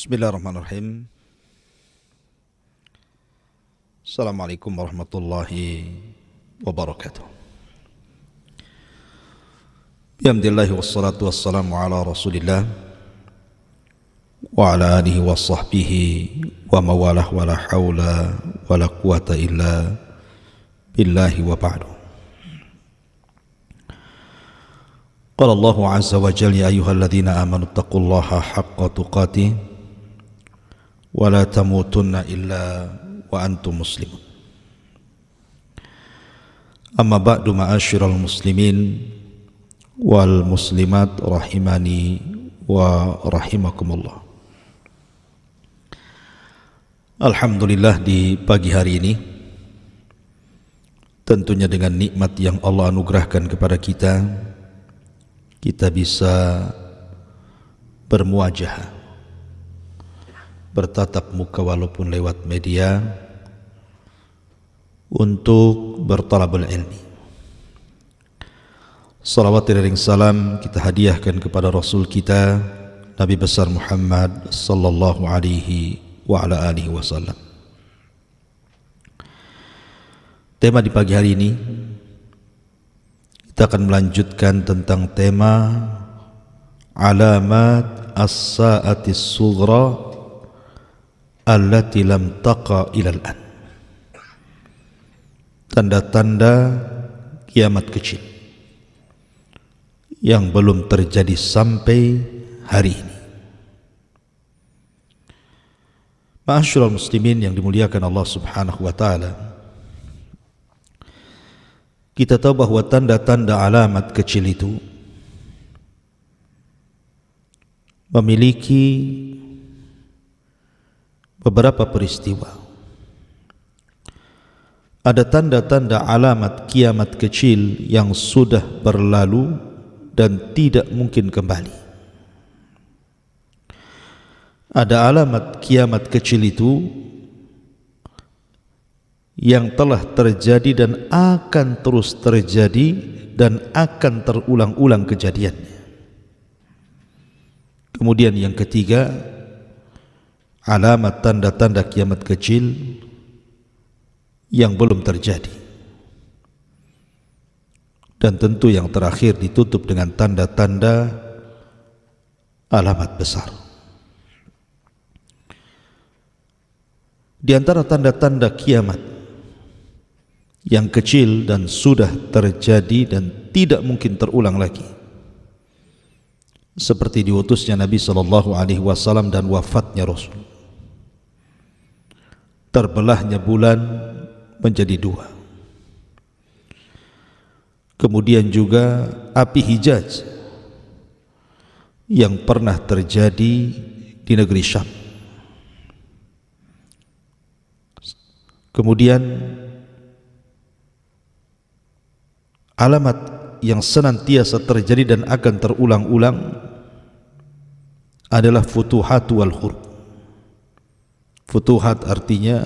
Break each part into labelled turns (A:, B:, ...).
A: Bismillahirrahmanirrahim. Assalamualaikum warahmatullahi wabarakatuh. Bihamdillahi wassalatu wassalamu ala rasulillah wa ala alihi wa sahbihi wa mawalah wa la hawla wa la quwata illa billahi wa ba'du. Qala Allahu azza wa jalla ya ayyuhalladzina amanu taqullaha haqqa tuqatih wa la tamutunna illa wa antum muslimun. Amma ba'du ma'asyiral muslimin wal muslimat rahimani wa rahimakumullah. Alhamdulillah, di pagi hari ini tentunya dengan nikmat yang Allah anugerahkan kepada kita, kita bisa bermuajahah, bertatap muka walaupun lewat media untuk bertalabul ilmi. Salawat dan salam kita hadiahkan kepada Rasul kita Nabi besar Muhammad sallallahu alaihi wa ala alihi wasallam. Tema di pagi hari ini kita akan melanjutkan tentang tema alamat as-sa'atis sughra allati lam taqa ilal an. Tanda-tanda kiamat kecil yang belum terjadi sampai hari ini. Ma'asyiral muslimin yang dimuliakan Allah Subhanahu wa taala, kita tahu bahwa tanda-tanda alamat kecil itu memiliki beberapa peristiwa. Ada tanda-tanda alamat kiamat kecil yang sudah berlalu dan tidak mungkin kembali. Ada alamat kiamat kecil itu yang telah terjadi dan akan terus terjadi dan akan terulang-ulang kejadiannya. Kemudian yang ketiga, alamat tanda-tanda kiamat kecil yang belum terjadi. Dan tentu yang terakhir ditutup dengan tanda-tanda alamat besar. Di antara tanda-tanda kiamat yang kecil dan sudah terjadi dan tidak mungkin terulang lagi, seperti diutusnya Nabi SAW dan wafatnya Rasul, terbelahnya bulan menjadi dua, kemudian juga api Hijaz yang pernah terjadi di negeri Syam, kemudian alamat yang senantiasa terjadi dan akan terulang-ulang adalah futuhat wal hurub. Futuhat artinya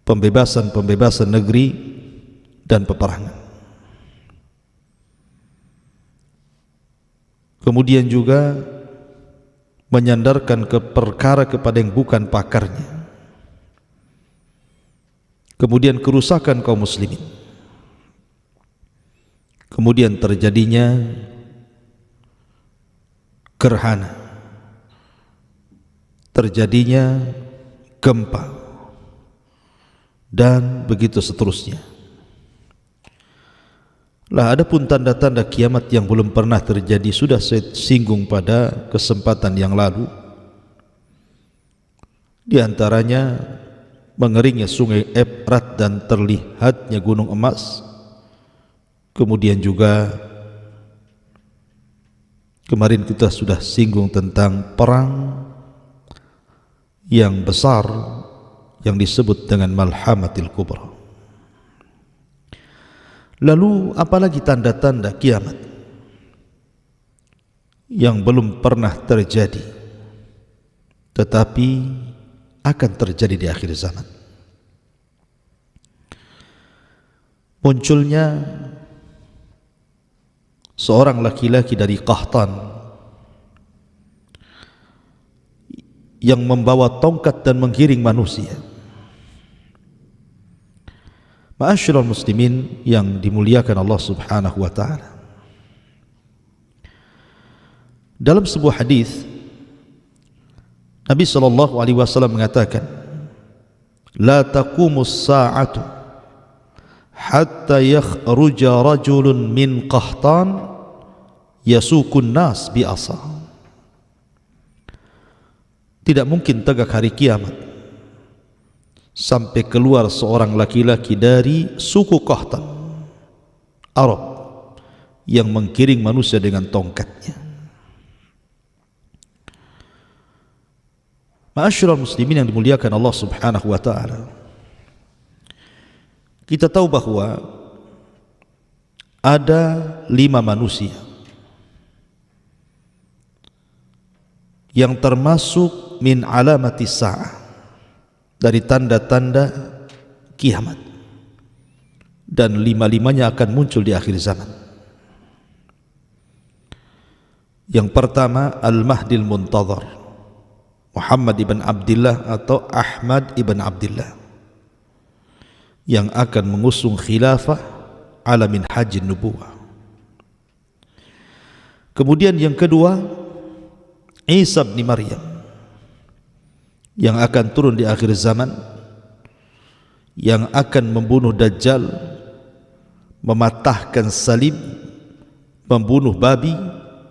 A: pembebasan negeri dan peperangan. Kemudian juga menyandarkan ke perkara kepada yang bukan pakarnya. Kemudian kerusakan kaum muslimin. Kemudian terjadinya gerhana, terjadinya gempa, dan begitu seterusnya. Lah, adapun tanda-tanda kiamat yang belum pernah terjadi sudah saya singgung pada kesempatan yang lalu. Di antaranya mengeringnya sungai Efrat dan terlihatnya gunung emas. Kemudian juga kemarin kita sudah singgung tentang perang yang besar yang disebut dengan Malhamatil Kubra. Lalu apalagi tanda-tanda kiamat yang belum pernah terjadi tetapi akan terjadi di akhir zaman? Munculnya seorang laki-laki dari Qahtan yang membawa tongkat dan menggiring manusia. Ma'asyiral muslimin yang dimuliakan Allah Subhanahu wa taala. Dalam sebuah hadis Nabi sallallahu alaihi wasallam mengatakan, "La taqumus sa'atu hatta yakhruja rajulun min qahtan yasukun nas bi asa." Tidak mungkin tegak hari kiamat sampai keluar seorang laki-laki dari suku Qahtan Arab yang menggiring manusia dengan tongkatnya. Ma'asyiral muslimin yang dimuliakan Allah Subhanahu wa taala. Kita tahu bahwa ada 5 manusia yang termasuk min alamati sa'ah, dari tanda-tanda kiamat, dan 5-limanya akan muncul di akhir zaman. Yang pertama, Al-Mahdil Muntadhar, Muhammad ibn Abdullah atau Ahmad ibn Abdullah, yang akan mengusung khilafah ala minhajin nubuwah. Kemudian yang kedua, Isa bin Maryam, yang akan turun di akhir zaman, yang akan membunuh Dajjal, mematahkan salib, membunuh babi,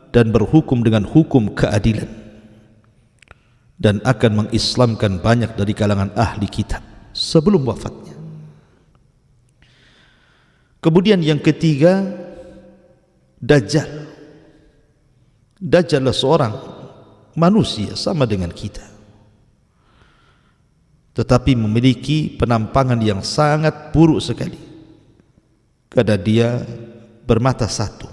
A: dan berhukum dengan hukum keadilan, dan akan mengislamkan banyak dari kalangan ahli kitab sebelum wafatnya. Kemudian yang ketiga, Dajjal. Dajjal adalah seorang manusia sama dengan kita, tetapi memiliki penampangan yang sangat buruk sekali, karena dia bermata satu.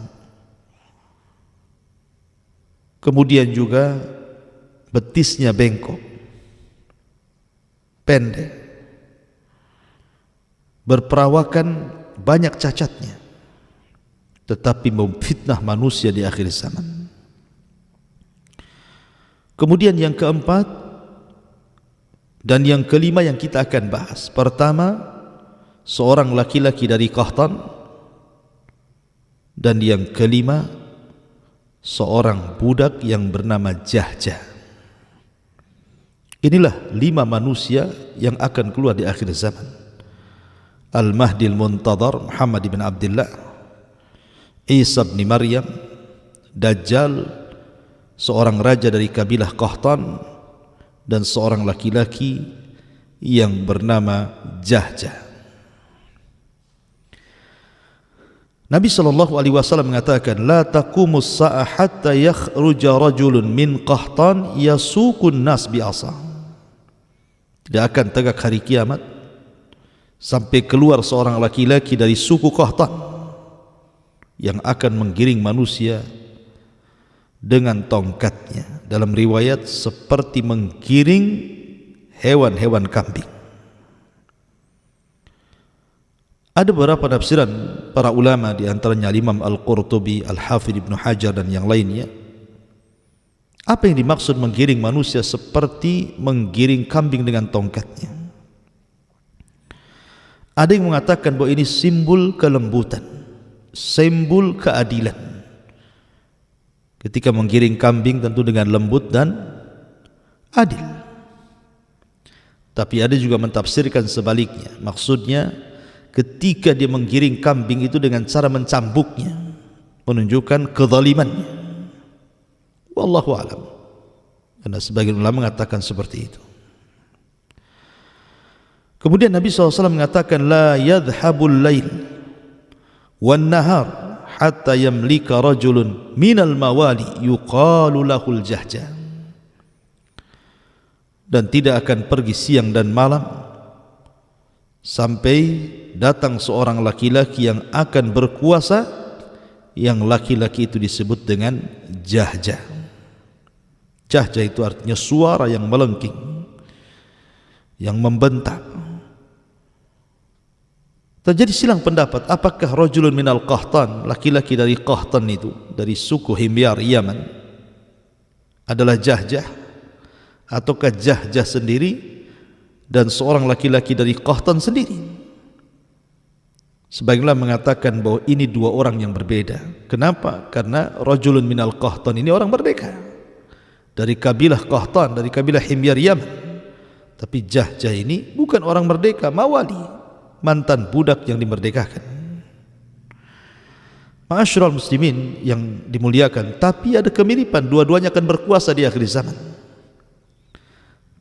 A: Kemudian juga betisnya bengkok, pendek, berperawakan banyak cacatnya, tetapi memfitnah manusia di akhir zaman. Kemudian yang keempat dan yang kelima yang kita akan bahas, pertama, seorang laki-laki dari Qahtan, dan yang kelima, seorang budak yang bernama Jahjah. Inilah 5 manusia yang akan keluar di akhir zaman. Al-Mahdil Muntadhar, Muhammad ibn Abdullah, Isa bin Maryam, Dajjal, seorang raja dari kabilah Qahtan, dan seorang laki-laki yang bernama Jahjah. Nabi sallallahu alaihi wasallam mengatakan, "La taqumus sa'ah hatta yakhruja rajulun min Qahtan yasukun nas bi asa." Tidak akan tegak hari kiamat sampai keluar seorang laki-laki dari suku Qahtan yang akan menggiring manusia dengan tongkatnya. Dalam riwayat seperti menggiring hewan-hewan kambing. Ada beberapa tafsiran para ulama, di antaranya Imam Al-Qurtubi, Al-Hafidh Ibnu Hajar, dan yang lainnya. Apa yang dimaksud menggiring manusia seperti menggiring kambing dengan tongkatnya? Ada yang mengatakan bahwa ini simbol kelembutan, simbol keadilan. Ketika menggiring kambing tentu dengan lembut dan adil. Tapi ada juga mentafsirkan sebaliknya. Maksudnya ketika dia menggiring kambing itu dengan cara mencambuknya, menunjukkan kezalimannya. Wallahu a'lam. Karena sebagian ulama mengatakan seperti itu. Kemudian Nabi SAW mengatakan, "La yadhhabul lail wan nahar hatta yamlika rajulun minal mawali yuqalu lahul Jahjah." Dan tidak akan pergi siang dan malam sampai datang seorang laki-laki yang akan berkuasa, yang laki-laki itu disebut dengan Jahjah. Jahjah itu artinya suara yang melengking, yang membentak. Terjadi silang pendapat, apakah rajulun minal Qahtan, laki-laki dari Qahtan itu, dari suku Himyar Yaman, adalah Jahjah, ataukah Jahjah sendiri dan seorang laki-laki dari Qahtan sendiri? Sebagian mengatakan bahwa ini dua orang yang berbeda. Kenapa? Karena rajulun minal Qahtan ini orang merdeka dari kabilah Qahtan, dari kabilah Himyar Yaman. Tapi Jahjah ini bukan orang merdeka, mawali, mantan budak yang dimerdekakan. Ma'asyiral muslimin yang dimuliakan, tapi ada kemiripan, dua-duanya akan berkuasa di akhir zaman.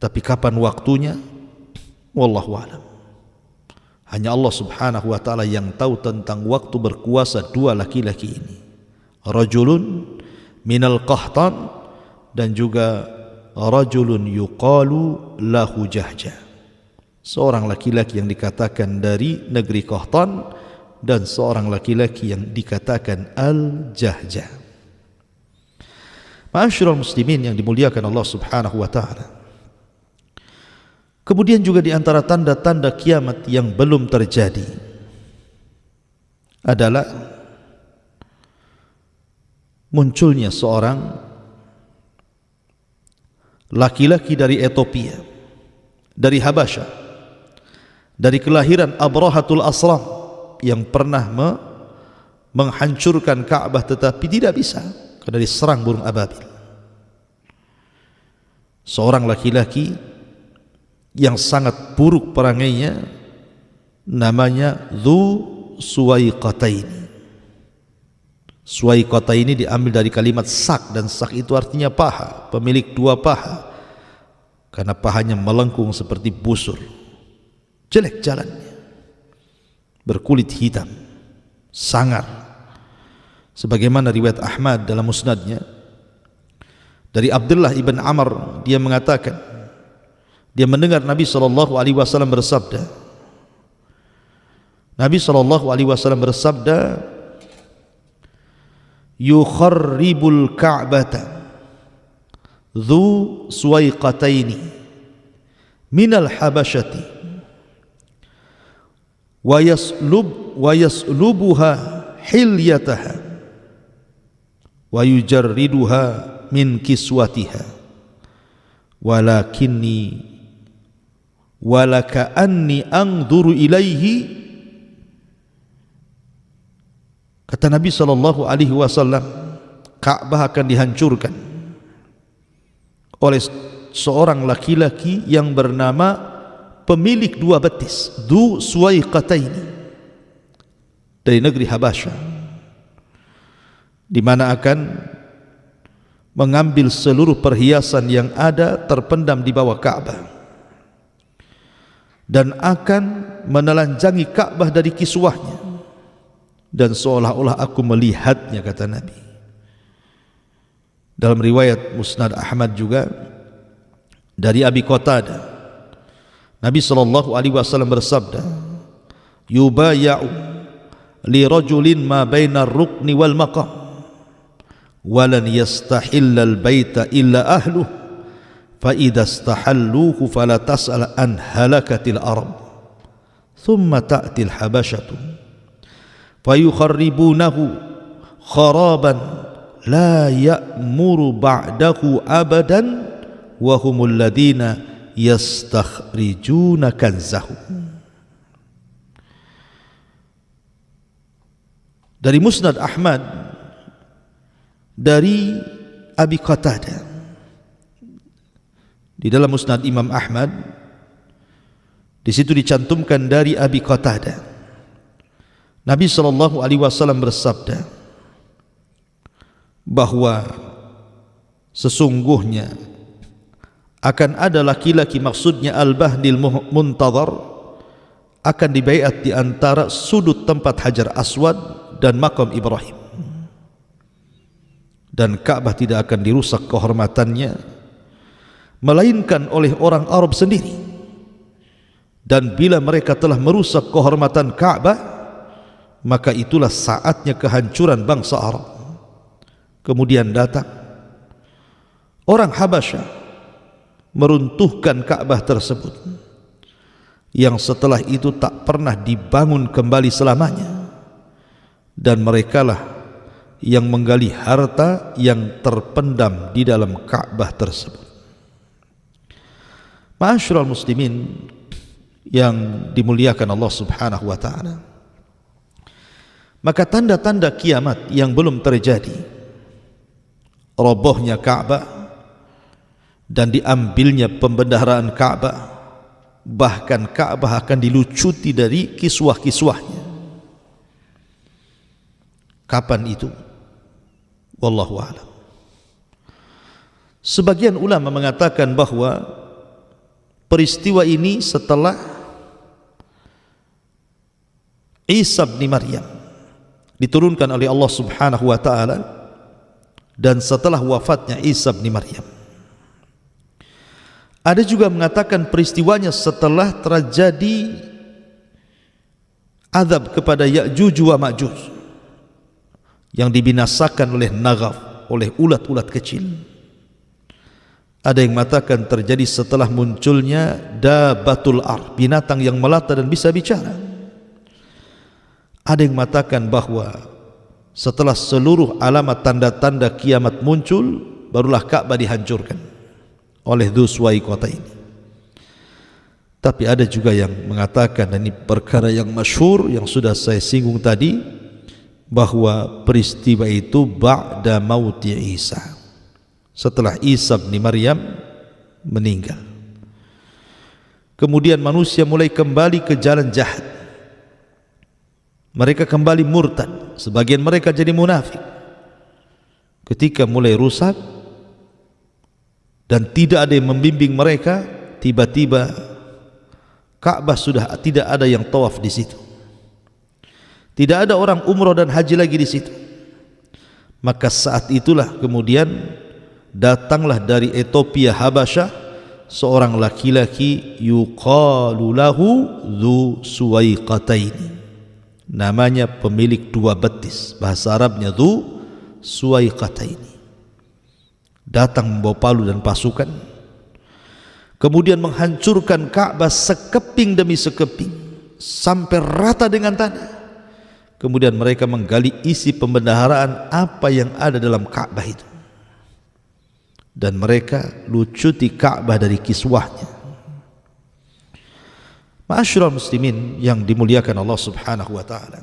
A: Tapi kapan waktunya? Wallahu a'lam. Hanya Allah subhanahu wa ta'ala yang tahu tentang waktu berkuasa dua laki-laki ini, rajulun minal Qahtan dan juga rajulun yuqalu lahu Jahjah, seorang laki-laki yang dikatakan dari negeri Qahtan dan seorang laki-laki yang dikatakan Al-Jahjah. Ma'asyiral muslimin yang dimuliakan Allah subhanahu wa ta'ala, kemudian juga di antara tanda-tanda kiamat yang belum terjadi adalah munculnya seorang laki-laki dari Ethiopia, dari Habasyah, dari kelahiran Abrahatul Aslam yang pernah menghancurkan Ka'bah tetapi tidak bisa karena diserang burung ababil. Seorang laki-laki yang sangat buruk perangainya, namanya Dzu Suwaiqataini. Suwaiqataini diambil dari kalimat sak, dan sak itu artinya paha, pemilik dua paha, karena pahanya melengkung seperti busur, jelek jalannya, berkulit hitam, sangar. Sebagaimana riwayat Ahmad dalam musnadnya dari Abdullah ibn Amr, dia mengatakan dia mendengar Nabi SAW bersabda. Nabi SAW bersabda, yukharribul ka'bata Dzu Suwaiqataini minal habasyati wa yaslubuha hilyataha wa yujarriduha min kiswatiha walaka anni anzuru ilaihi. Kata Nabi SAW, Ka'bah akan dihancurkan oleh seorang laki-laki yang bernama pemilik dua betis, Dzu Suwaiqataini, dari negeri Habasyah, di mana akan mengambil seluruh perhiasan yang ada terpendam di bawah Ka'bah dan akan menelanjangi Ka'bah dari kiswahnya, dan seolah-olah aku melihatnya, kata Nabi. Dalam riwayat Musnad Ahmad juga dari Abi Qatadah, Nabi SAW bersabda, yubaya'u li rajulin ma baina ar-rukni wal maqam walan yastahilla al-baita illa ahluh fa idza istahalluhu fala tas'al an halakatil arab thumma ta'ti al-habasyatu fayukharribunahu kharaban la ya'muru ba'dahu abadan wa humul ladina yastakhrijuna kanzahu. Dari Musnad Ahmad dari Abi Qatadah, di dalam Musnad Imam Ahmad, di situ dicantumkan dari Abi Qatadah, Nabi SAW bersabda bahwa sesungguhnya akan ada laki-laki, maksudnya Al-Bahdil Muntadhar, akan dibaiat di antara sudut tempat Hajar Aswad dan Maqam Ibrahim, dan Ka'bah tidak akan dirusak kehormatannya melainkan oleh orang Arab sendiri. Dan bila mereka telah merusak kehormatan Ka'bah, maka itulah saatnya kehancuran bangsa Arab. Kemudian datang orang Habasyah meruntuhkan Ka'bah tersebut, yang setelah itu tak pernah dibangun kembali selamanya, dan merekalah yang menggali harta yang terpendam di dalam Ka'bah tersebut. Ma'asyiral muslimin yang dimuliakan Allah Subhanahu wa taala, maka tanda-tanda kiamat yang belum terjadi, robohnya Ka'bah dan diambilnya pembendaharaan Ka'bah, bahkan Ka'bah akan dilucuti dari kiswah-kiswahnya. Kapan itu? Wallahu a'lam. Sebagian ulama mengatakan bahwa peristiwa ini setelah Isa bin Maryam diturunkan oleh Allah Subhanahu wa taala dan setelah wafatnya Isa bin Maryam. Ada juga mengatakan peristiwanya setelah terjadi azab kepada Ya'juj wa Ma'juj yang dibinasakan oleh Naghaf, oleh ulat-ulat kecil. Ada yang mengatakan terjadi setelah munculnya Dabatul Ar, binatang yang melata dan bisa bicara. Ada yang mengatakan bahwa setelah seluruh alamat tanda-tanda kiamat muncul, barulah Ka'bah dihancurkan oleh Dzu Suwaiqah ini. Tapi ada juga yang mengatakan, dan ini perkara yang masyhur yang sudah saya singgung tadi, bahwa peristiwa itu ba'da mauti Isa, setelah Isa bin Maryam meninggal. Kemudian manusia mulai kembali ke jalan jahat. Mereka kembali murtad, sebagian mereka jadi munafik. Ketika mulai rusak dan tidak ada yang membimbing mereka, tiba-tiba Ka'bah sudah tidak ada yang tawaf di situ. Tidak ada orang umrah dan haji lagi di situ. Maka saat itulah kemudian datanglah dari Ethiopia Habasyah seorang laki-laki yuqalu lahu Dzu Suwaiqataini. Namanya pemilik dua betis, bahasa Arabnya Dzu Suwaiqataini. Datang membawa palu dan pasukan, kemudian menghancurkan Ka'bah sekeping demi sekeping sampai rata dengan tanah. Kemudian mereka menggali isi pembendaharaan apa yang ada dalam Ka'bah itu, dan mereka lucuti Ka'bah dari kiswahnya. Ma'asyiral muslimin yang dimuliakan Allah Subhanahu wa taala,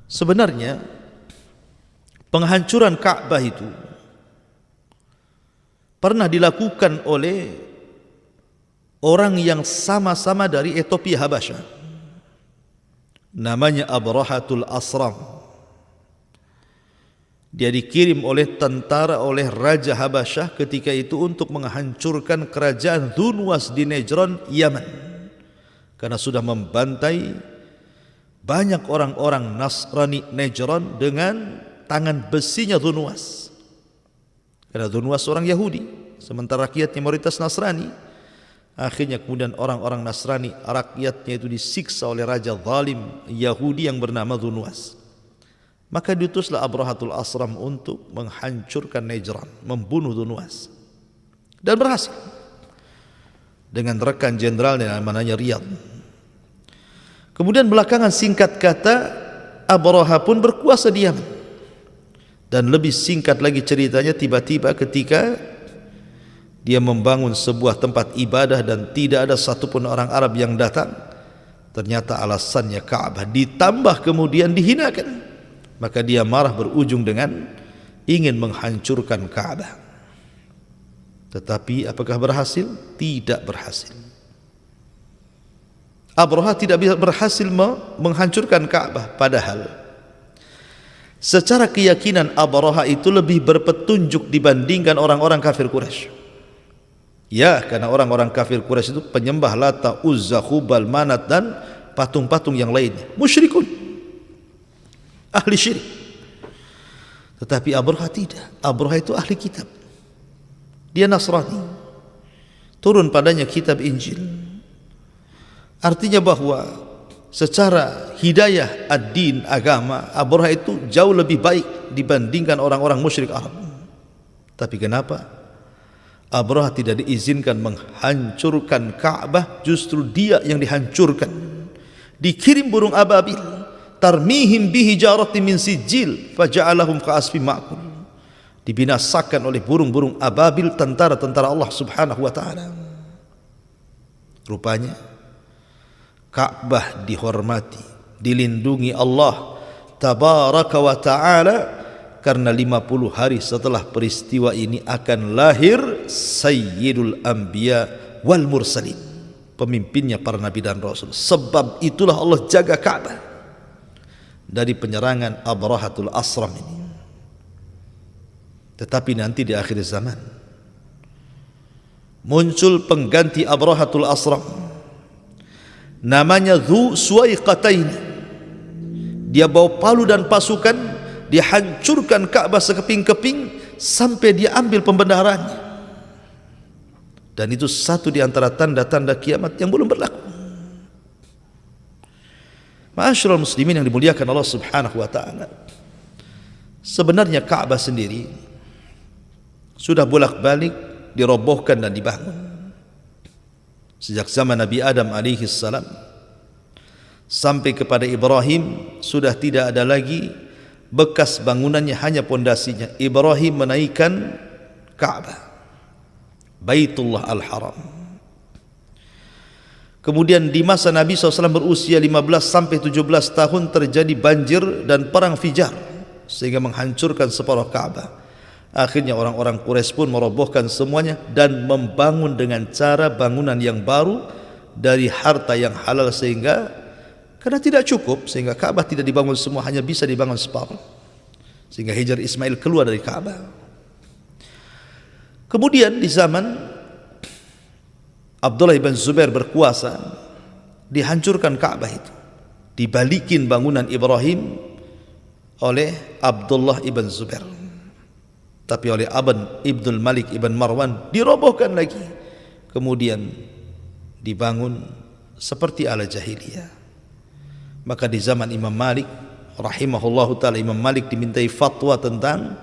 A: sebenarnya penghancuran Ka'bah itu pernah dilakukan oleh orang yang sama-sama dari Ethiopia Habasyah, namanya Abrahatul Asram. Dia dikirim oleh tentara oleh Raja Habasyah ketika itu untuk menghancurkan kerajaan Dzunwas di Najran, Yaman, karena sudah membantai banyak orang-orang Nasrani Najran dengan tangan besinya Dzunwas. Karena Dzunwas orang Yahudi, sementara rakyatnya mayoritas Nasrani. Akhirnya kemudian orang-orang Nasrani, rakyatnya itu disiksa oleh raja zalim Yahudi yang bernama Dzunwas. Maka diutuslah Abrahatul Asram untuk menghancurkan Najran, membunuh Dzunwas, dan berhasil dengan rekan jenderalnya namanya Riyad. Kemudian belakangan singkat kata Abraha pun berkuasa di Yaman. Dan lebih singkat lagi ceritanya, tiba-tiba ketika dia membangun sebuah tempat ibadah dan tidak ada satupun orang Arab yang datang, ternyata alasannya Ka'bah, ditambah kemudian dihinakan. Maka dia marah berujung dengan ingin menghancurkan Ka'bah. Tetapi apakah berhasil? Tidak berhasil. Abraha tidak bisa berhasil menghancurkan Ka'bah, padahal secara keyakinan Abraha itu lebih berpetunjuk dibandingkan orang-orang kafir Quraisy. Ya, karena orang-orang kafir Quraisy itu penyembah Lata, Uzza, Hubal, Manat dan patung-patung yang lainnya, musyrikun, ahli syirik. Tetapi Abraha tidak. Abraha itu ahli kitab, dia Nasrani, turun padanya kitab Injil. Artinya bahwa secara hidayah ad-din, agama, Abraha itu jauh lebih baik dibandingkan orang-orang musyrik Arab. Tapi kenapa Abraha tidak diizinkan menghancurkan Ka'bah? Justru dia yang dihancurkan. Dikirim burung ababil, tarmihim bihi jaratin min sijil faja'alahum ka'asfin ma'kul. Dibinasakan oleh burung-burung ababil, tentara-tentara Allah Subhanahu wa taala. Rupanya Ka'bah dihormati, dilindungi Allah tabaraka wa ta'ala, karena 50 hari setelah peristiwa ini akan lahir Sayyidul Anbiya wal Mursalin, pemimpinnya para nabi dan rasul. Sebab itulah Allah jaga Ka'bah dari penyerangan Abrahatul Asram ini. Tetapi nanti di akhir zaman muncul pengganti Abrahatul Asram, namanya Dzu Suwaiqatain. Dia bawa palu dan pasukan, dia hancurkan Ka'bah sekeping-keping sampai dia ambil pembendaharaannya. Dan itu satu di antara tanda-tanda kiamat yang belum berlaku. Ma'asyiral muslimin yang dimuliakan Allah Subhanahu wa taala, sebenarnya Ka'bah sendiri sudah bolak-balik dirobohkan dan dibangun. Sejak zaman Nabi Adam alaihi salam sampai kepada Ibrahim sudah tidak ada lagi bekas bangunannya, hanya pondasinya. Ibrahim menaikkan Ka'bah, Baitullah Al-Haram. Kemudian di masa Nabi SAW berusia 15 sampai 17 tahun terjadi banjir dan perang Fijar sehingga menghancurkan separuh Ka'bah. Akhirnya orang-orang Quraisy pun merobohkan semuanya dan membangun dengan cara bangunan yang baru dari harta yang halal, sehingga karena tidak cukup sehingga Ka'bah tidak dibangun semua, hanya bisa dibangun separuh, sehingga Hajar Ismail keluar dari Ka'bah. Kemudian di zaman Abdullah ibn Zubair berkuasa, dihancurkan Ka'bah itu, dibalikin bangunan Ibrahim oleh Abdullah ibn Zubair, tapi oleh Ibnul Malik ibn Marwan dirobohkan lagi, kemudian dibangun seperti ala jahiliyah. Maka di zaman Imam Malik rahimahullahu ta'ala, Imam Malik dimintai fatwa tentang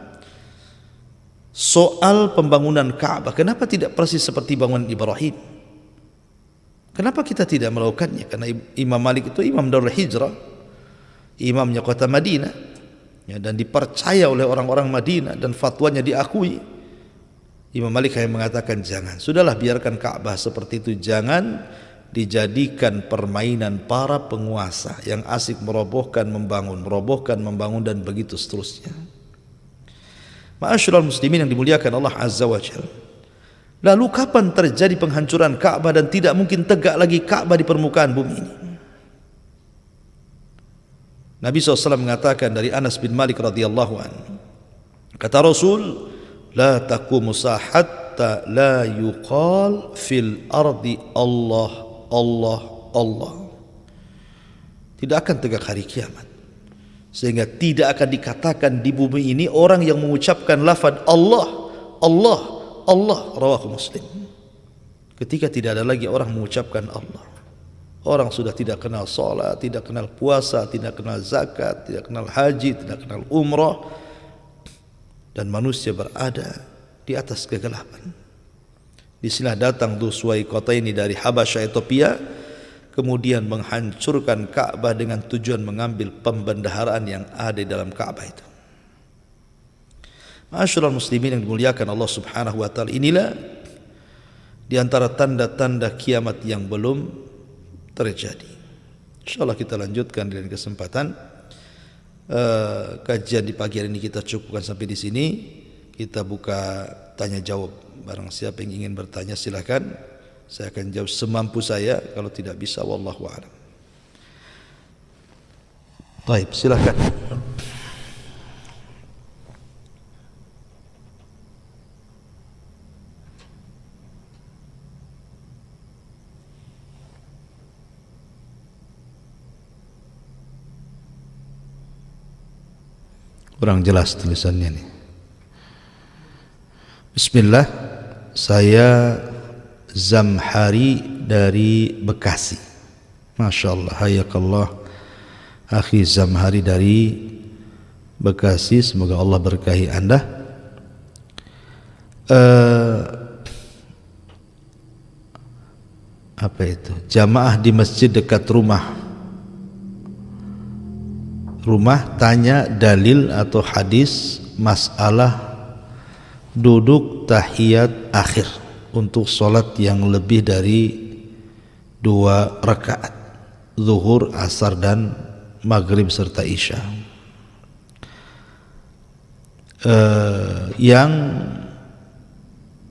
A: soal pembangunan Ka'bah. Kenapa tidak persis seperti bangunan Ibrahim? Kenapa kita tidak melakukannya? Karena Imam Malik itu imam Darul Hijrah, imamnya kota Madinah, ya, dan dipercaya oleh orang-orang Madinah dan fatwanya diakui. Imam Malik hanya mengatakan jangan, sudahlah biarkan Ka'bah seperti itu, jangan dijadikan permainan para penguasa yang asik merobohkan membangun dan begitu seterusnya. Ma'asyiral muslimin yang dimuliakan Allah Azza wa Jalla, lalu kapan terjadi penghancuran Ka'bah dan tidak mungkin tegak lagi Ka'bah di permukaan bumi ini? Nabi SAW mengatakan dari Anas bin Malik radhiyallahu anhu, kata Rasul, la taqumu hatta la yuqal fil ardi Allah Allah Allah. Tidak akan tegak hari kiamat sehingga tidak akan dikatakan di bumi ini orang yang mengucapkan lafaz Allah Allah Allah. Rawahu Muslim. Ketika tidak ada lagi orang mengucapkan Allah, orang sudah tidak kenal salat, tidak kenal puasa, tidak kenal zakat, tidak kenal haji, tidak kenal umrah, dan manusia berada di atas kegelapan. Disinilah datang Dzu Suwaiqatain dari Habasyah Ethiopia, kemudian menghancurkan Ka'bah dengan tujuan mengambil pembendaharaan yang ada di dalam Ka'bah itu. Ma'asyiral muslimin yang dimuliakan Allah Subhanahu wa taala, inilah di antara tanda-tanda kiamat yang belum terjadi. Insyaallah kita lanjutkan dengan kesempatan kajian di pagi hari ini. Kita cukupkan sampai di sini. Kita buka tanya jawab. Barang siapa yang ingin bertanya silakan. Saya akan jawab semampu saya. Kalau tidak bisa, wallahu a'lam. Baik, silakan. Kurang jelas tulisannya nih. Bismillah, saya Zamhari dari Bekasi. Masya Allah, hayakallah akhi Zamhari dari Bekasi, semoga Allah berkahi Anda. Apa itu? Jamaah di masjid dekat rumah tanya dalil atau hadis masalah duduk tahiyat akhir untuk sholat yang lebih dari 2 rakaat zuhur, asar dan maghrib serta isya. Yang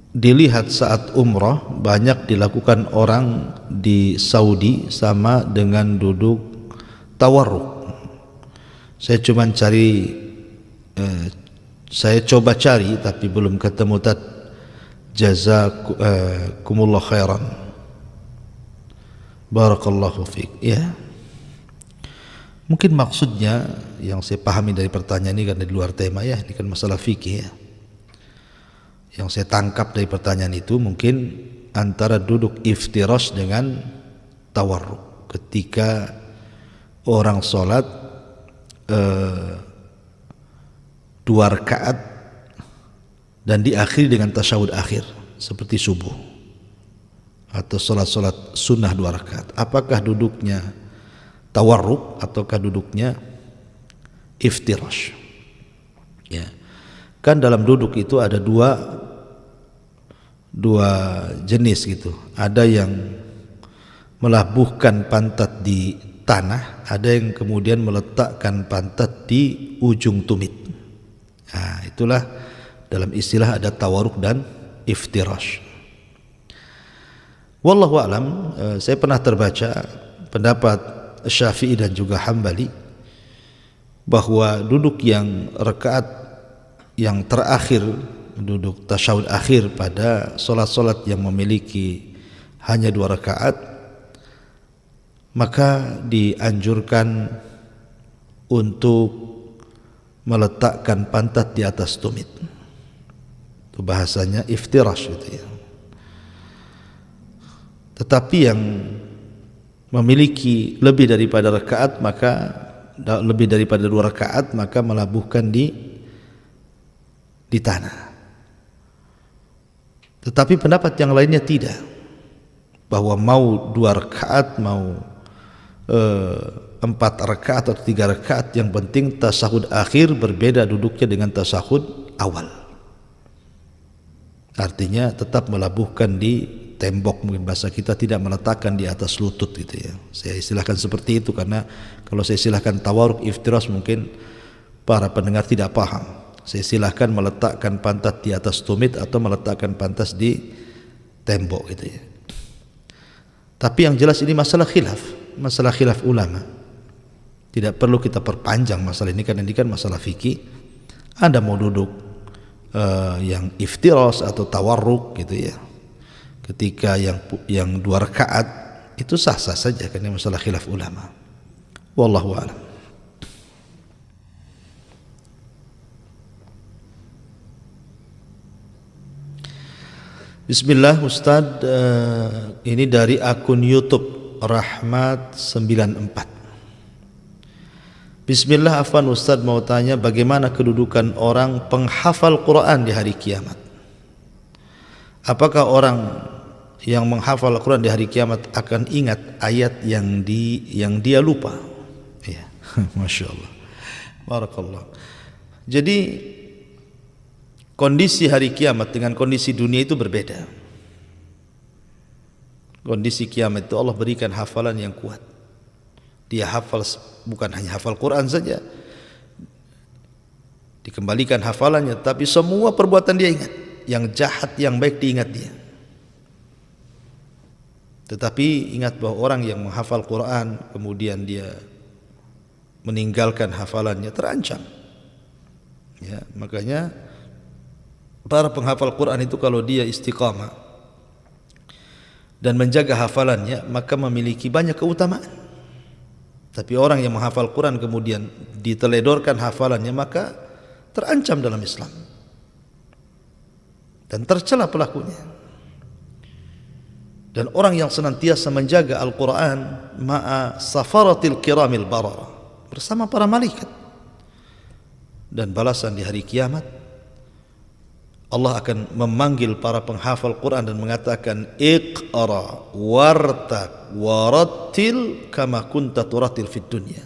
A: dilihat saat umrah banyak dilakukan orang di Saudi sama dengan duduk tawarruk. Saya coba cari tapi belum ketemu. Jazakumullah khairan, barakallahu fiik. Ya, mungkin maksudnya yang saya pahami dari pertanyaan ini karena di luar tema ya, ini kan masalah fikih ya. Yang saya tangkap dari pertanyaan itu mungkin antara duduk iftirash dengan tawarruk. Ketika orang sholat 2 rakaat dan diakhiri dengan tasyahud akhir seperti subuh atau sholat sunnah 2 rakaat. Apakah duduknya tawarruk ataukah duduknya iftirash? Ya, kan dalam duduk itu ada dua jenis gitu. Ada yang melabuhkan pantat di tanah, ada yang kemudian meletakkan pantat di ujung tumit. Nah, itulah dalam istilah ada tawarruk dan iftirash. Wallahu a'lam. Saya pernah terbaca pendapat Syafi'i dan juga Hambali bahwa duduk yang rakaat yang terakhir, duduk tasyahud akhir pada solat-solat yang memiliki hanya 2 rakaat, maka dianjurkan untuk meletakkan pantat di atas tumit. Itu bahasanya iftirash gitu ya. Tetapi yang memiliki lebih daripada 2 rakaat maka melabuhkan di tanah. Tetapi pendapat yang lainnya tidak, bahwa mau 2 rakaat mau 4 rakaat atau 3 rakaat, yang penting tasyahud akhir berbeda duduknya dengan tasyahud awal. Artinya tetap melabuhkan di tembok, mungkin bahasa kita, tidak meletakkan di atas lutut gitu ya. Saya istilahkan seperti itu karena kalau saya istilahkan tawarruk iftirash mungkin para pendengar tidak paham. Saya istilahkan meletakkan pantat di atas tumit atau meletakkan pantas di tembok gitu ya. Tapi yang jelas ini masalah khilaf ulama. Tidak perlu kita perpanjang masalah ini karena ini kan masalah fikih. Anda mau duduk yang iftirash atau tawarruk gitu ya, ketika yang 2 rakaat itu sah-sah saja karena masalah khilaf ulama. Wallahu a'lam. Bismillah Ustaz, ini dari akun YouTube Rahmat 94. Bismillah, afwan Ustaz, mau tanya bagaimana kedudukan orang penghafal Quran di hari kiamat? Apakah orang yang menghafal Quran di hari kiamat akan ingat ayat yang dia lupa? Ya, Masya Allah, barakallah. Jadi kondisi hari kiamat dengan kondisi dunia itu berbeda. Kondisi kiamat itu Allah berikan hafalan yang kuat. Dia hafal, bukan hanya hafal Quran saja, dikembalikan hafalannya, tapi semua perbuatan dia ingat, yang jahat yang baik diingat dia. Tetapi ingat bahwa orang yang menghafal Quran kemudian dia meninggalkan hafalannya terancam ya. Makanya para penghafal Quran itu kalau dia istiqamah dan menjaga hafalannya maka memiliki banyak keutamaan. Tapi orang yang menghafal Quran kemudian diteledorkan hafalannya maka terancam dalam Islam dan tercela pelakunya. Dan orang yang senantiasa menjaga Al-Quran ma'a safaratil kiramil barara, bersama para malaikat, dan balasan di hari kiamat Allah akan memanggil para penghafal Quran dan mengatakan iqra wartaq warattil kama kunta turattil fid dunya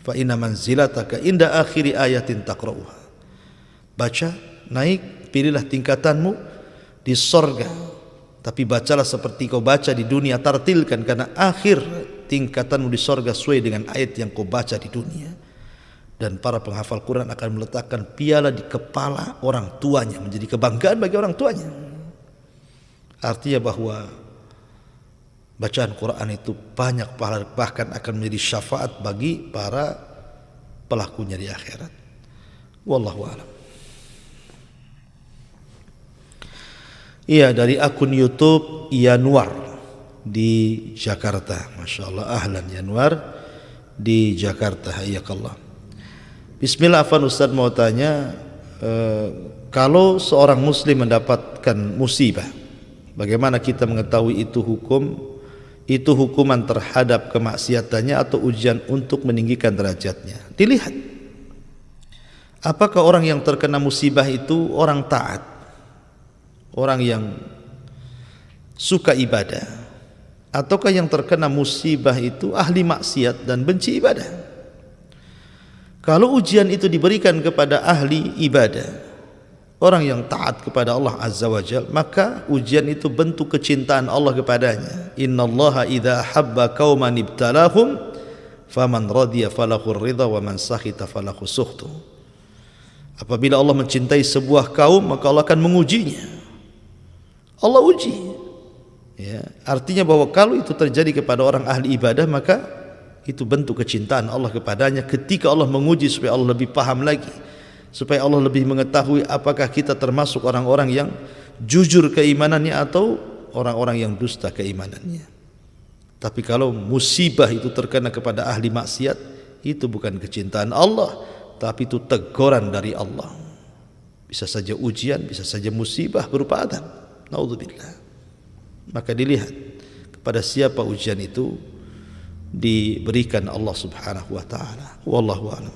A: fa inna manzilataka inda akhiri ayatin taqra'uha. Baca, naik, pilihlah tingkatanmu di sorga, Tapi bacalah seperti kau baca di dunia, tartilkan, karena akhir tingkatanmu di sorga sesuai dengan ayat yang kau baca di dunia. Dan para penghafal Quran akan meletakkan piala di kepala orang tuanya, menjadi kebanggaan bagi orang tuanya. Artinya bahwa bacaan Quran itu banyak pahala, bahkan akan menjadi syafaat bagi para pelakunya di akhirat. Wallahu a'lam. Iya, dari akun YouTube Yanwar di Jakarta. Masya Allah, ahlan Yanwar di Jakarta, hayakallah. Bismillah, Afan Ustaz mau tanya, kalau seorang muslim mendapatkan musibah, bagaimana kita mengetahui itu hukuman terhadap kemaksiatannya atau ujian untuk meninggikan derajatnya? Dilihat, apakah orang yang terkena musibah itu orang taat, orang yang suka ibadah, ataukah yang terkena musibah itu ahli maksiat dan benci ibadah? Kalau ujian itu diberikan kepada ahli ibadah, orang yang taat kepada Allah Azza wa Jalla, maka ujian itu bentuk kecintaan Allah kepadanya. Innallaha idza habba qauman ibtalahum faman radiya falahu ridha wa man sakhita falahu sukhtu. Apabila Allah mencintai sebuah kaum, maka Allah akan mengujinya. Allah uji. Ya, artinya bahwa kalau itu terjadi kepada orang ahli ibadah, maka itu bentuk kecintaan Allah kepadanya. Ketika Allah menguji supaya Allah lebih paham lagi, supaya Allah lebih mengetahui apakah kita termasuk orang-orang yang jujur keimanannya atau orang-orang yang dusta keimanannya. Tapi kalau musibah itu terkena kepada ahli maksiat, itu bukan kecintaan Allah, tapi itu teguran dari Allah. Bisa saja ujian, bisa saja musibah berupa adab. Naudzubillah. Maka dilihat kepada siapa ujian itu diberikan Allah Subhanahu wa taala. Wallahu a'lam.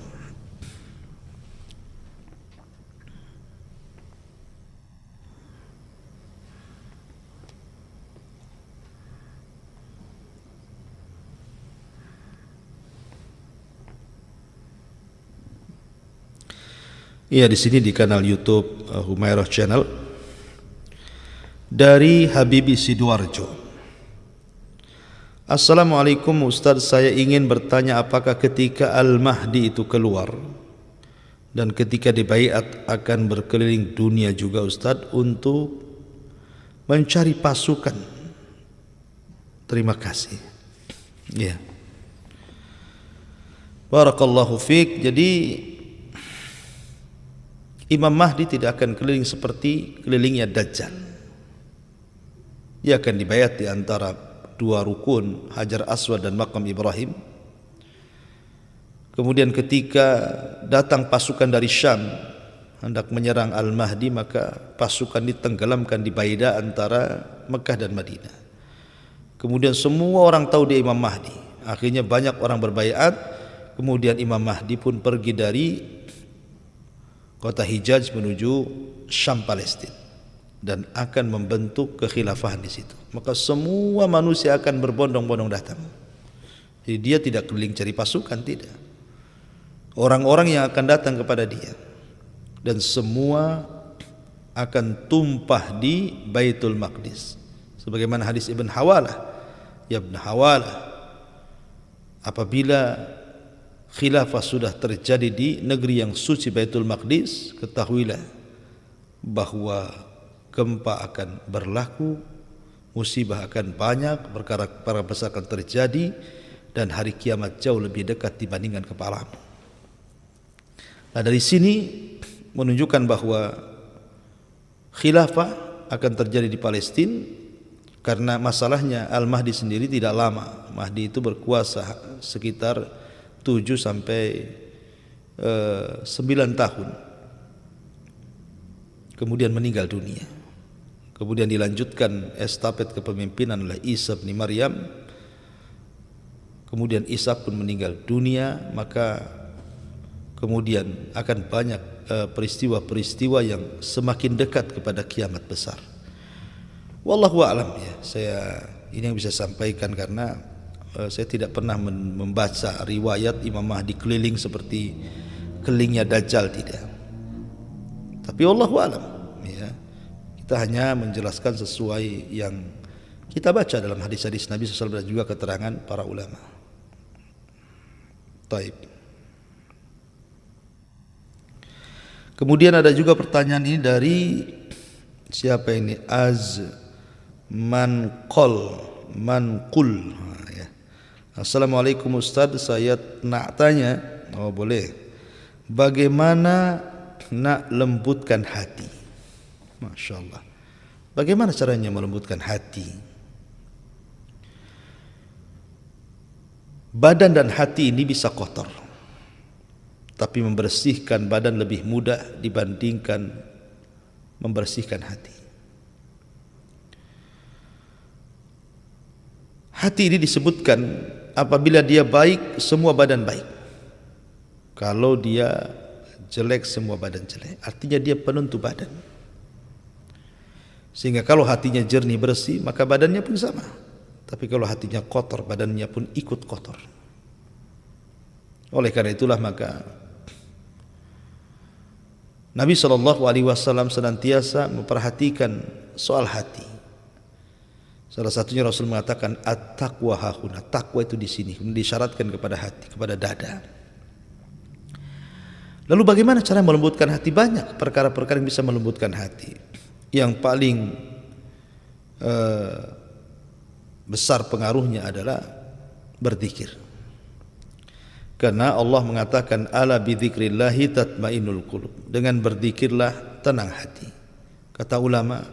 A: Iya, di sini di kanal YouTube Humairah Channel dari Habibi Sidoarjo. Assalamualaikum Ustaz, saya ingin bertanya apakah ketika Al-Mahdi itu keluar dan ketika dibaiat akan berkeliling dunia juga Ustaz untuk mencari pasukan? Terima kasih. Ya. Barakallahu fiik. Jadi Imam Mahdi tidak akan keliling seperti kelilingnya Dajjal. Dia akan dibaiat di antara dua rukun, Hajar Aswad dan Maqam Ibrahim. Kemudian ketika datang pasukan dari Syam hendak menyerang Al-Mahdi, maka pasukan ditenggelamkan di Baida antara Mekah dan Madinah. Kemudian semua orang tahu dia Imam Mahdi. Akhirnya banyak orang berbaiat. Kemudian Imam Mahdi pun pergi dari kota Hijaz menuju Syam, Palestina, dan akan membentuk kekhilafahan di situ. Maka semua manusia akan berbondong-bondong datang. Jadi dia tidak keliling cari pasukan, tidak. Orang-orang yang akan datang kepada dia, dan semua akan tumpah di Baitul Maqdis. Sebagaimana hadis Ibn Hawalah, ya Ibn Hawalah, apabila khilafah sudah terjadi di negeri yang suci Baitul Maqdis, ketahuilah bahwa gempa akan berlaku, musibah akan banyak, perkara besar akan terjadi, dan hari kiamat jauh lebih dekat dibandingkan kepalamu. Nah, dari sini menunjukkan bahwa khilafah akan terjadi di Palestina, karena masalahnya Al-Mahdi sendiri tidak lama. Mahdi itu berkuasa sekitar 7 sampai 9 tahun, kemudian meninggal dunia. Kemudian dilanjutkan estafet kepemimpinan oleh Isa bin Maryam. Kemudian Isa pun meninggal dunia, maka kemudian akan banyak peristiwa-peristiwa yang semakin dekat kepada kiamat besar. Wallahu a'lam ya. Saya ini yang bisa sampaikan karena saya tidak pernah membaca riwayat Imam Mahdi keliling seperti kelilingnya Dajjal, tidak. Tapi wallahu a'lam ya. Kita Kita hanya menjelaskan sesuai yang kita baca dalam hadis-hadis Nabi SAW dan juga keterangan para ulama. Taib. Kemudian ada juga pertanyaan ini dari siapa ini? Manqul. Ya. Assalamualaikum Ustaz, saya nak tanya, boleh, bagaimana nak lembutkan hati? Masya Allah. Bagaimana caranya melembutkan hati? Badan dan hati ini bisa kotor, tapi membersihkan badan lebih mudah dibandingkan membersihkan hati. Hati ini disebutkan apabila dia baik, semua badan baik. Kalau dia jelek, semua badan jelek. Artinya dia penentu badan. Sehingga kalau hatinya jernih bersih, maka badannya pun sama. Tapi kalau hatinya kotor, badannya pun ikut kotor. Oleh karena itulah maka Nabi SAW senantiasa memperhatikan soal hati. Salah satunya Rasul mengatakan at-taqwa hahuna, takwa itu di sini, disyaratkan kepada hati, kepada dada. Lalu bagaimana cara melembutkan hati? Banyak perkara-perkara yang bisa melembutkan hati. Yang paling besar pengaruhnya adalah berzikir. Karena Allah mengatakan ala bidzikrillahi tatmainnul qulub. Dengan berzikirlah tenang hati. Kata ulama,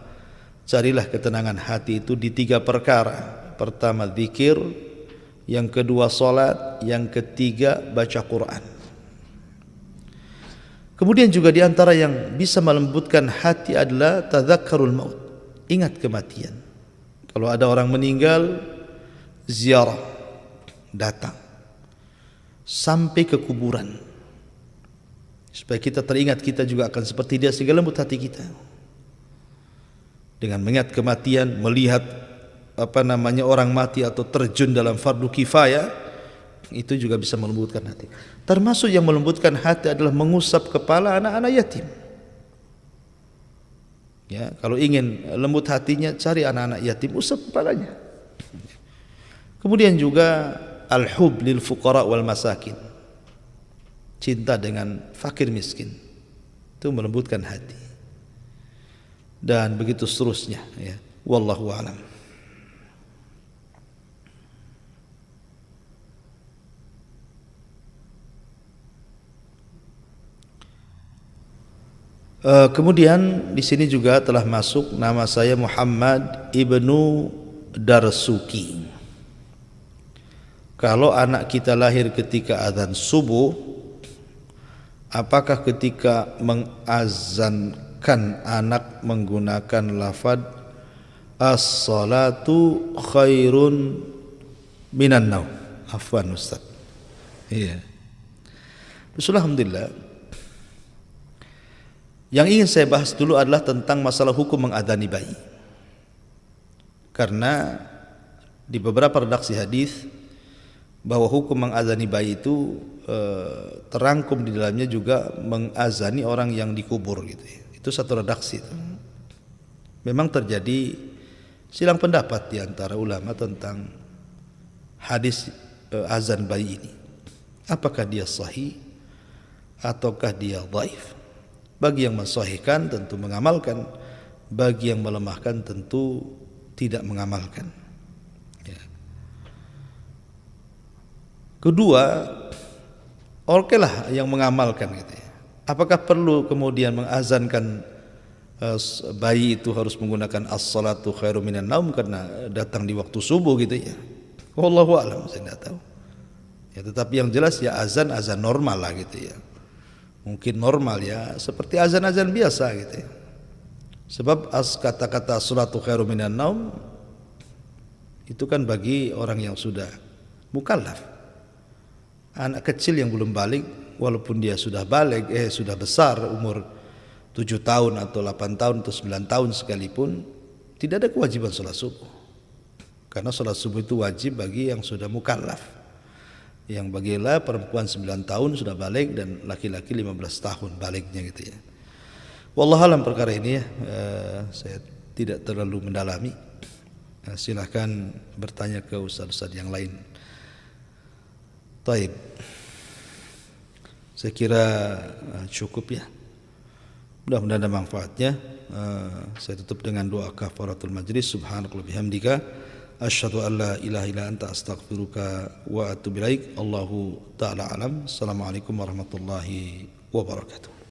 A: carilah ketenangan hati itu di 3 perkara. Pertama zikir, yang kedua salat, yang ketiga baca Quran. Kemudian juga di antara yang bisa melembutkan hati adalah tadzakkarul maut. Ingat kematian. Kalau ada orang meninggal, ziarah, datang sampai ke kuburan, supaya kita teringat kita juga akan seperti dia, sehingga lembut hati kita. Dengan mengingat kematian, melihat orang mati atau terjun dalam fardu kifayah, itu juga bisa melembutkan hati. Termasuk yang melembutkan hati adalah mengusap kepala anak-anak yatim. Ya, kalau ingin lembut hatinya, cari anak-anak yatim, usap kepalanya. Kemudian juga al-hub lil fuqara wal masakin. Cinta dengan fakir miskin. Itu melembutkan hati. Dan begitu seterusnya, ya. Wallahu a'lam. Kemudian di sini juga telah masuk nama saya Muhammad ibnu Darsuki. Kalau anak kita lahir ketika azan subuh, apakah ketika mengazankan anak menggunakan lafaz as-salatu khairun minan naum? Afwan Ustaz. Iya. Alhamdulillah. Yang ingin saya bahas dulu adalah tentang masalah hukum mengadani bayi. Karena di beberapa redaksi hadis bahwa hukum mengazani bayi itu terangkum di dalamnya juga mengazani orang yang dikubur gitu ya. Itu satu redaksi itu. Memang terjadi silang pendapat di antara ulama tentang hadis azan bayi ini. Apakah dia sahih ataukah dia dhaif? Bagi yang mensahihkan tentu mengamalkan, bagi yang melemahkan tentu tidak mengamalkan. Ya. Kedua, okelah yang mengamalkan gitu ya. Apakah perlu kemudian mengazankan bayi itu harus menggunakan as-salatu khairum minan naum karena datang di waktu subuh gitu ya? Wallahu a'lam, saya tidak tahu. Ya, tetapi yang jelas ya azan normal lah gitu ya. Mungkin normal ya, seperti azan-azan biasa gitu ya. Sebab kata-kata salatu khairum minan naum itu kan bagi orang yang sudah mukallaf. Anak kecil yang belum balik, walaupun dia sudah balik, sudah besar umur 7 tahun atau 8 tahun atau 9 tahun sekalipun, tidak ada kewajiban sholat subuh. Karena sholat subuh itu wajib bagi yang sudah mukallaf. Yang bagilah perempuan 9 tahun sudah balik dan laki-laki 15 tahun baliknya gitu ya. Wallahu alam perkara ini ya, saya tidak terlalu mendalami. Silahkan bertanya ke ustaz-ustaz yang lain. Taib. Saya kira cukup ya. Mudah-mudahan ada manfaatnya. Saya tutup dengan doa kafaratul majlis. Subhanakallahumma bihamdika asyhadu an la ilaha illa anta astaghfiruka wa atubu ilaik. Allahu ta'ala alam. Assalamualaikum warahmatullahi wabarakatuh.